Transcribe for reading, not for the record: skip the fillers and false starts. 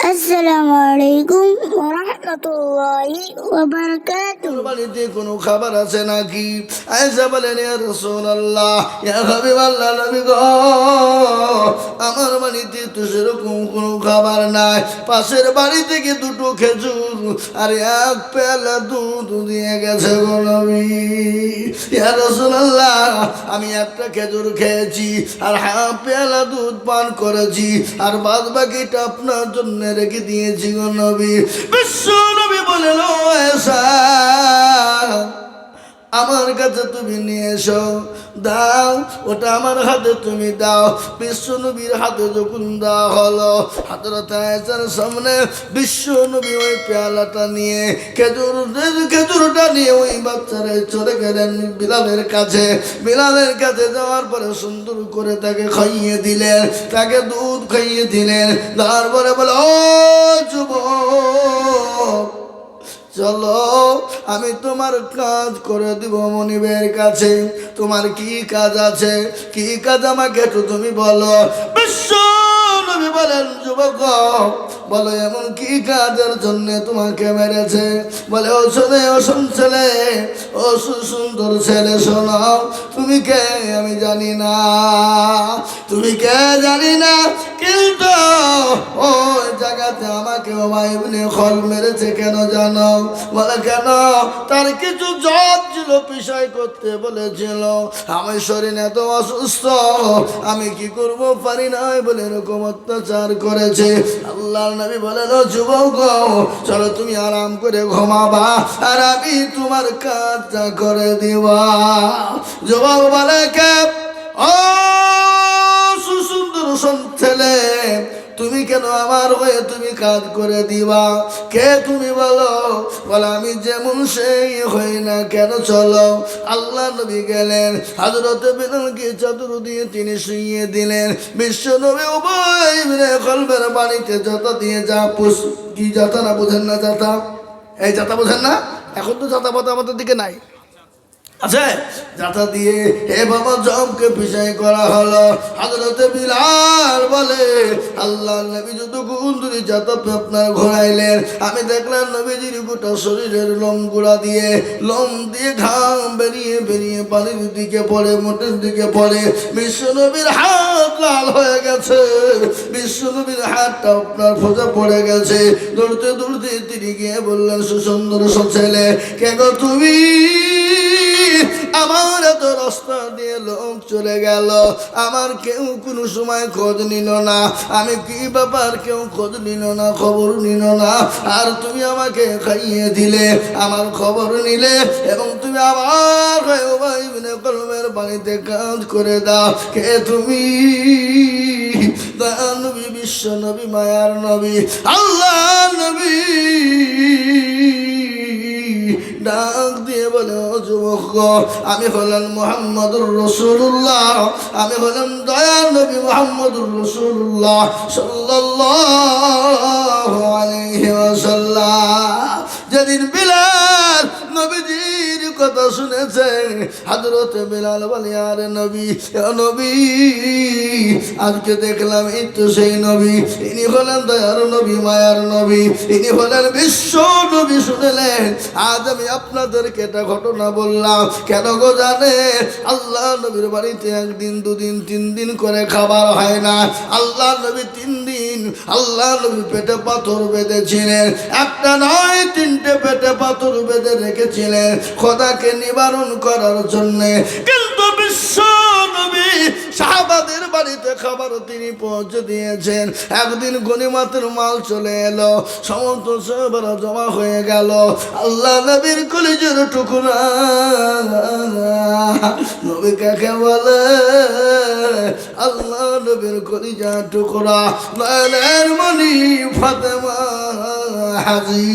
আসসালামু আলাইকুম ওয়া রাহমাতুল্লাহি ওয়া বারাকাতুহু। বাড়িতে কোনো খাবার আছে নাকি? আয়েশা বলেন, ইয়া রাসূলুল্লাহ, ইয়া হাবিবাল্লাহ, নবী গো, আমার বাড়িতে তো সেরকম কোনো খাবার নাই। পাশের বাড়ি থেকে দুটো খেজুর আর এক পেয়ালা দুধ দিয়ে গেছে গো নবী। ইয়া রাসূলুল্লাহ, আমি একটা খেজুর খেয়েছি আর হাফ পেয়ালা দুধ পান করেছি, আর বাদ বাকিটা আপনার জন্য রেখে দিয়েছি গো নবী। বিশ্ব নবী বলেন, ও আয়েশা, আমার কাছে তুমি নিয়ে এসো, দাও, ওটা আমার হাতে তুমি দাও। বিশ্ব নবীর হাতে যখন দেওয়া হলো, হযরত আয়েশার সামনে বিশ্ব নবী ওই পেয়ালাটা নিয়ে খেজুরটা নিয়ে ওই বাচ্চারা চলে গেলেন বিলালের কাছে। বিলালের কাছে যাওয়ার পরে সুন্দর করে তাকে খাইয়ে দিলেন, তাকে দুধ খাইয়ে দিলেন। তারপরে বলে, ও যুবক, চলো, আমি তোমার কাজ করে দিব মনিবের কাছে। তোমার কি কাজ আছে? কি কাজ আমাকে একটু তুমি বলো। বিশ্ব নবী বলেন, যুবক, বলো এমন কি কাজের জন্য তোমাকে মেরেছে? বলে, ও ছেলে, ও ছেলে, ও সুন্দর ছেলে, শোনো, তুমি কে আমি জানি না, তুমি কে জানি না, কিন্তু ওই জায়গাতে আমাকে ওবাই ইবনে খল মেরেছে কেন জানো? বলে, কেন? তার কিছু জব ছিল, বিষয় করতে বলেছিল। আমি শরীর এত অসুস্থ, আমি কি করব পারি না বলে এরকম অত্যাচার করেছে। আল্লাহর নবী বলেন, ও যুবক, চলো তুমি আরাম করে ঘুমাবা, আর আমি তোমার কাজটা করে দিবা। যুবক বলে, কে? ও সুন্দর ছেলে, তুমি কেন আমার হয়ে তুমি কাজ করে দিবা? কে তুমি বলো? বলে, আমি যেমন সেই হই না কেন, চলো। আল্লাহ নবী গেলেন, হযরত বিলালকে চাদর দিয়ে তিনি শুইয়ে দিলেন। বিশ্ব নবী উবাই ইবনে খলবের বাড়িতে যাতা দিয়ে কি যাতা না, বোঝেন না যাতা? এই যাতা বোঝেন না? এখন তো যাতা পাতা আমাদের দিকে নাই, আছে যাতা দিয়ে হে বাবা জমকে পিছাই করা হলো। হযরত বিলাল বলে, আল্লাহ নবী যত গুন্দুরি যাতা আপনার ঘোরাইলেন, আমি দেখলাম নবীজির গোটা শরীরের লোম দিয়ে ঘাম বেরিয়ে বেরিয়ে পানির দিকে পড়ে, মোটের দিকে পড়ে। বিশ্ব নবীর হাত লাল হয়ে গেছে, বিশ্ব নবীর হাতটা আপনার ফোঁজা পড়ে গেছে। দৌড়তে দৌড়তে তিনি গিয়ে বললেন, সুন্দর ছেলে, কে গো তুমি? আমার এত রাস্তা দিয়ে লোক চলে গেল, আমার কেউ কোনো সময় খোঁজ নিল না, আমি কি ব্যাপার, কেউ খোঁজ নিল না, খবর নিল না, আর তুমি আমাকে খাইয়ে দিলে, আমার খবর নিলে, এবং তুমি আমার উবাই ইবনে খলবের বাড়িতে কাজ করে দাও। কে তুমি? দয়ার নবী, বিশ্ব নবী, মায়ার নবী, আল্লাহ নবী ডাক দিয়ে বলে, ও যুবক, আমি হলাম মুহাম্মদুর রাসূলুল্লাহ, আমি হলাম দয়ার নবী মুহাম্মদুর রাসূলুল্লাহ সাল্লাল্লাহু আলাইহি ওয়াসাল্লাম। যেদিন বিলাল নবীজির কথা শুনেছে, হযরত বিলাল বলে, আরে নবী, নবী, আজকে দেখলাম এই তো সেই নবী, ইনি হলেন দয়ার নবী, মায়ার নবী, ইনি হলেন বিশ্ব নবী। শুনলেন, আজ আমি আপনাদেরকে একটা ঘটনা বললাম, কেন গো জানে? আল্লাহ নবীর বাড়িতে একদিন, দুদিন, 3 দিন করে খাবার হয় না। আল্লাহ নবী 3 দিন আল্লাহ নবী পেটে পাথর বেঁধেছিলেন, একটা নয় 3টে পেটে পাথর বেঁধে রেখেছিলেন খোদাকে নিবারণ করার জন্য। কিন্তু বিশ্ব নবী সাহাবাদের বাড়িতে খাবার তিনি পৌঁছে দিয়েছেন। একদিন গনিমতের মাল চলে এলো, সমস্ত সাহাবারা জমা হয়ে গেল। আল্লাহ নবীর কলিজার টুকরা, নবী কাকে বলে? আল্লাহ নবীর কলিজার টুকরা, নয়নের মণি ফাতেমা হাজী।